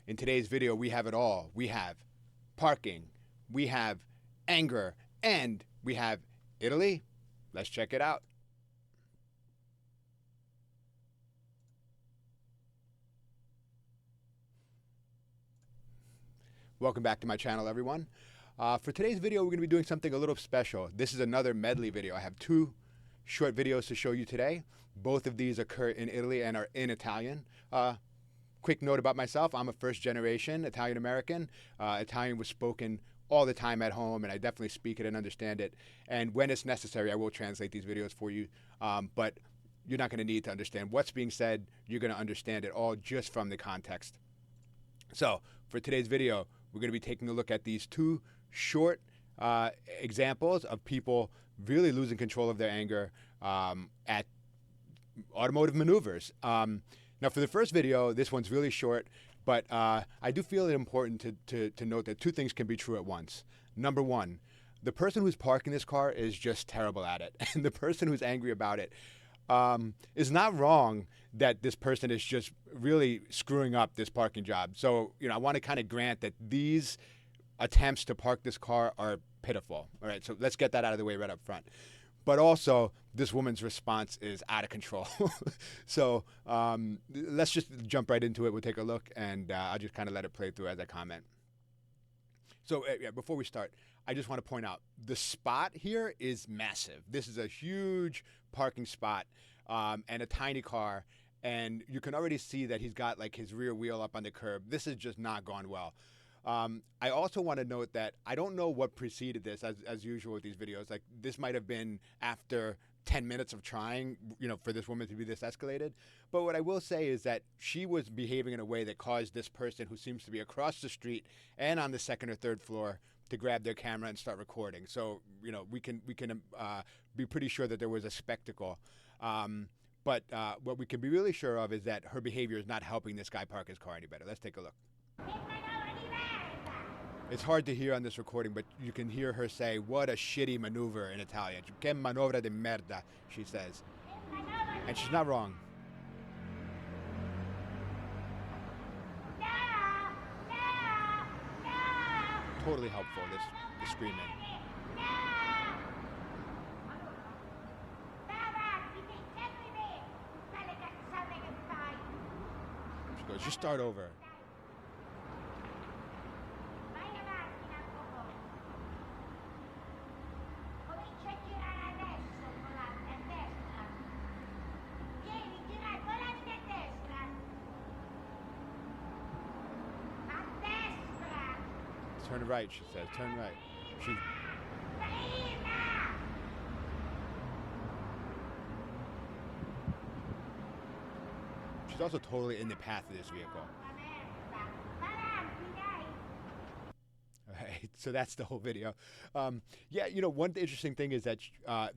In today's video, we have it all. We have parking, we have anger, and we have Italy. Let's check it out. Welcome back to my channel, everyone. For today's video, we're going to be doing something a little special. This is another medley video. I have two short videos to show you today. Both of these occur in Italy and are in Italian. Quick note about myself, I'm a first-generation Italian-American. Italian was spoken all the time at home, and I definitely speak it and understand it. And when it's necessary, I will translate these videos for you. But you're not going to need to understand what's being said. You're going to understand it all just from the context. So for today's video, we're going to be taking a look at these two short examples of people really losing control of their anger at automotive maneuvers. Now, for the first video, this one's really short, but I do feel it important to note that two things can be true at once. Number one, the person who's parking this car is just terrible at it, and the person who's angry about it is not wrong that this person is just really screwing up this parking job. So, I want to kind of grant that these attempts to park this car are pitiful. All right, so let's get that out of the way right up front. But also, this woman's response is out of control. So let's just jump right into it. We'll take a look, and I'll just kind of let it play through as I comment. So before we start, I just want to point out the spot here is massive. This is a huge parking spot and a tiny car, and you can already see that he's got like his rear wheel up on the curb. This has just not gone well. I also want to note that I don't know what preceded this, as usual with these videos. Like, this might have been after 10 minutes of trying, for this woman to be this escalated. But what I will say is that she was behaving in a way that caused this person, who seems to be across the street and on the second or third floor, to grab their camera and start recording. So, we can be pretty sure that there was a spectacle. But what we can be really sure of is that her behavior is not helping this guy park his car any better. Let's take a look. It's hard to hear on this recording, but you can hear her say, "What a shitty maneuver," in Italian. "Che manovra di merda," she says. And she's not wrong. Totally helpful, the screaming. She goes, "Just start over." Turn right, she says. Turn right. She's also totally in the path of this vehicle. All right, so that's the whole video. One interesting thing is that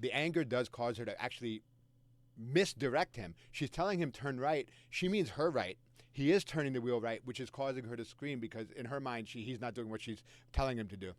the anger does cause her to actually misdirect him. She's telling him turn right. She means her right. He is turning the wheel right, which is causing her to scream because in her mind, he's not doing what she's telling him to do.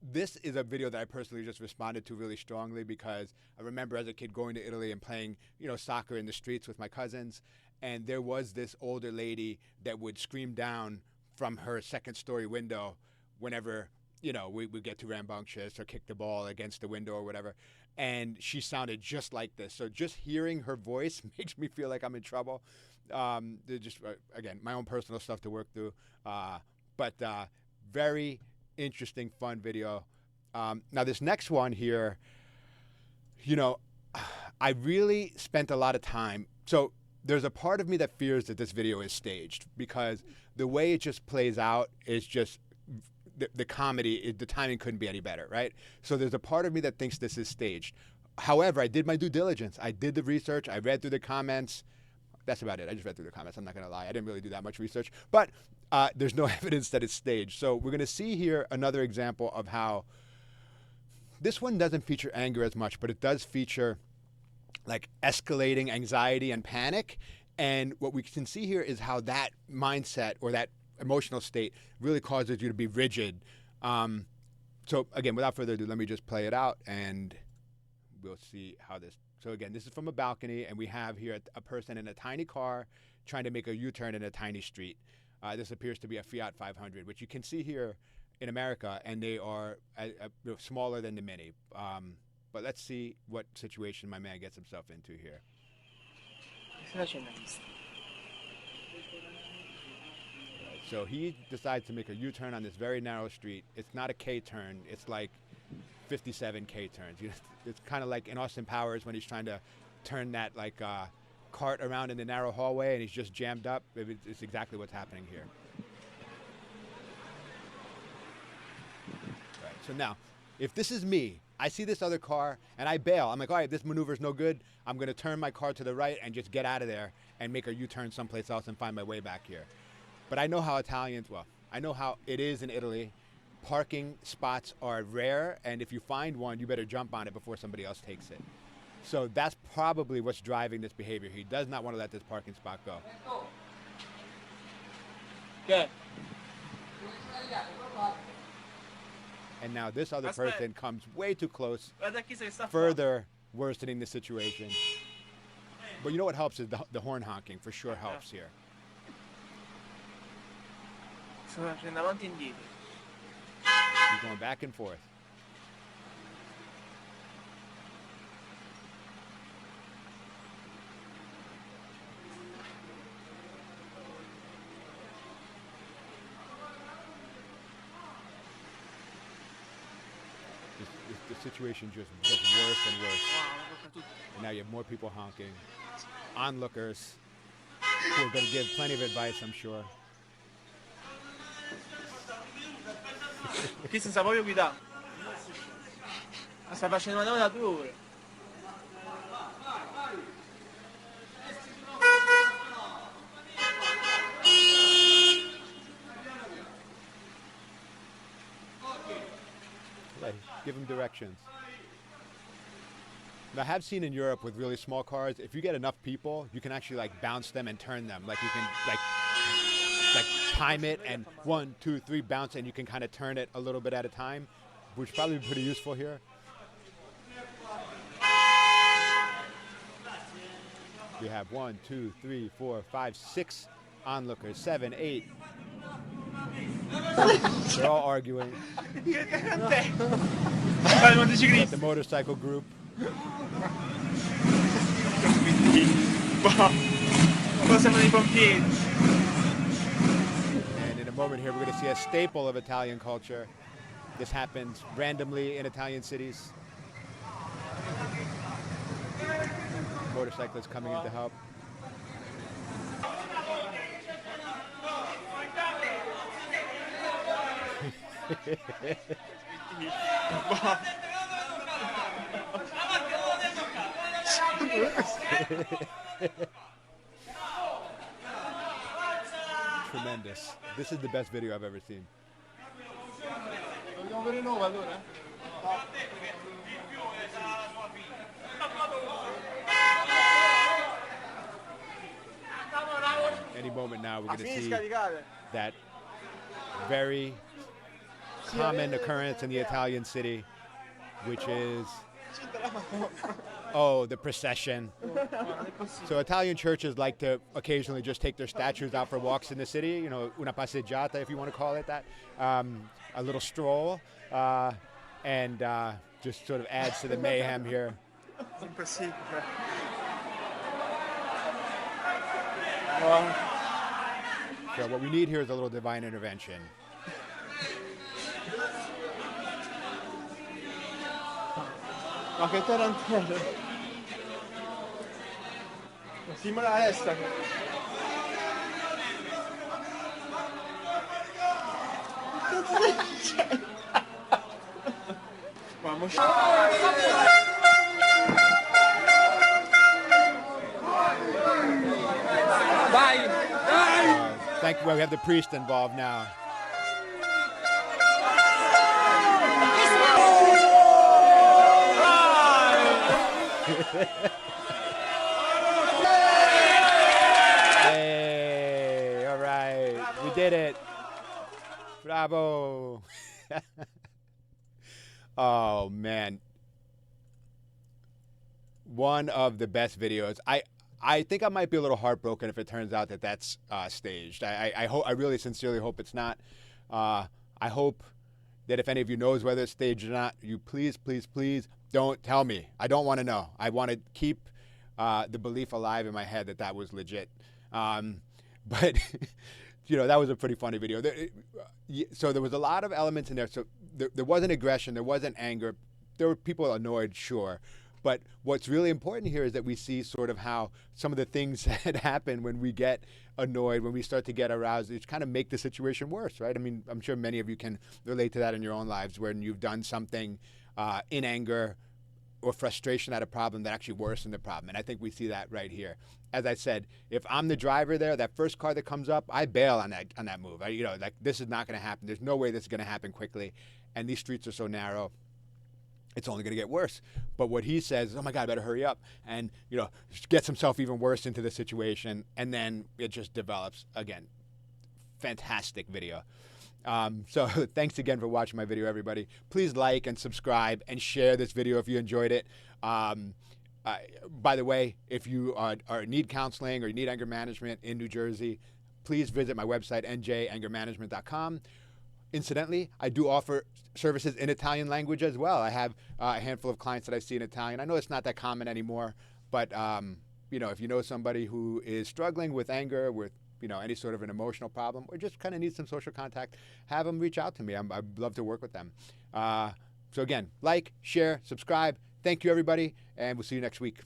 This is a video that I personally just responded to really strongly because I remember as a kid going to Italy and playing, soccer in the streets with my cousins. And there was this older lady that would scream down from her second-story window whenever, we would get too rambunctious or kick the ball against the window or whatever. And she sounded just like this. So just hearing her voice makes me feel like I'm in trouble. Again, my own personal stuff to work through. But very interesting, fun video. Now, this next one here, I really spent a lot of time. So there's a part of me that fears that this video is staged because the way it just plays out is just the comedy, the timing couldn't be any better, right? So there's a part of me that thinks this is staged. However, I did my due diligence. I did the research. I read through the comments. That's about it. I just read through the comments. I'm not going to lie. I didn't really do that much research. But there's no evidence that it's staged. So we're going to see here another example of how this one doesn't feature anger as much, but it does feature like escalating anxiety and panic. And what we can see here is how that mindset or that emotional state really causes you to be rigid. So again, without further ado, let me just play it out and we'll see how this So again, this is from a balcony, and we have here a person in a tiny car trying to make a U-turn in a tiny street. This appears to be a Fiat 500, which you can see here in America, and they are smaller than the Mini. But let's see what situation my man gets himself into here. So he decides to make a U-turn on this very narrow street. It's not a K-turn. It's like 57 K-turns. It's kind of like in Austin Powers when he's trying to turn that cart around in the narrow hallway and he's just jammed up. It's exactly what's happening here. Right. So now, if this is me, I see this other car and I bail. I'm like, all right, this maneuver's no good. I'm going to turn my car to the right and just get out of there and make a U-turn someplace else and find my way back here. But I know how I know how it is in Italy. Parking spots are rare, and if you find one, you better jump on it before somebody else takes it. So that's probably what's driving this behavior. He does not want to let this parking spot go. Good. And now this other person comes way too close, further worsening the situation. But you know what helps is the horn honking for sure helps here. He's going back and forth. The situation just gets worse and worse. And now you have more people honking. Onlookers who are going to give plenty of advice, I'm sure. Chi senza proprio guidare. Sta facendo una da 2 ore. Give them directions. Now, I have seen in Europe with really small cars, if you get enough people, you can actually bounce them and turn them. Like you can time it and 1, 2, 3 bounce, and you can kind of turn it a little bit at a time, which probably be pretty useful here. We have 1, 2, 3, 4, 5, 6 onlookers, 7, 8. They're all arguing. The motorcycle group. And in a moment here, we're going to see a staple of Italian culture. This happens randomly in Italian cities. Motorcyclists coming in to help. Tremendous. This is the best video I've ever seen. Any moment now, we're going to see that very common occurrence in the Italian city, which is, the procession. So Italian churches like to occasionally just take their statues out for walks in the city, una passeggiata, if you want to call it that, a little stroll, and just sort of adds to the mayhem here. So what we need here is a little divine intervention. Ma che tarantella! Simula la testa! Vamos! Vai! Dai! Thank you. We have the priest involved now. Hey, all right, we did it. Bravo. Oh man, one of the best videos. I think I might be a little heartbroken if it turns out that that's staged. I hope, I really sincerely hope it's not. I hope that if any of you knows whether it's staged or not, you please, please, please don't tell me. I don't want to know. I want to keep the belief alive in my head that that was legit. But you know, that was a pretty funny video. So there was a lot of elements in there. So there wasn't aggression, there wasn't anger. There were people annoyed, sure. But what's really important here is that we see sort of how some of the things that happen when we get annoyed, when we start to get aroused, it's kind of make the situation worse, right? I mean, I'm sure many of you can relate to that in your own lives when you've done something in anger or frustration at a problem that actually worsened the problem. And I think we see that right here. As I said, if I'm the driver there, that first car that comes up, I bail on that move. You know, like, this is not going to happen. There's no way this is going to happen quickly. And these streets are so narrow, it's only going to get worse. But what he says is, oh my God, I better hurry up. And, you know, gets himself even worse into the situation. And then it just develops. Again, fantastic video. So thanks again for watching my video, everybody. Please like and subscribe and share this video if you enjoyed it. By the way, if you need counseling or you need anger management in New Jersey, please visit my website, njangermanagement.com. Incidentally, I do offer services in Italian language as well. I have a handful of clients that I see in Italian. I know it's not that common anymore, but you know, if you know somebody who is struggling with anger, with, you know, any sort of an emotional problem, or just kind of needs some social contact, have them reach out to me. I'd love to work with them. So again, like, share, subscribe. Thank you, everybody, and we'll see you next week.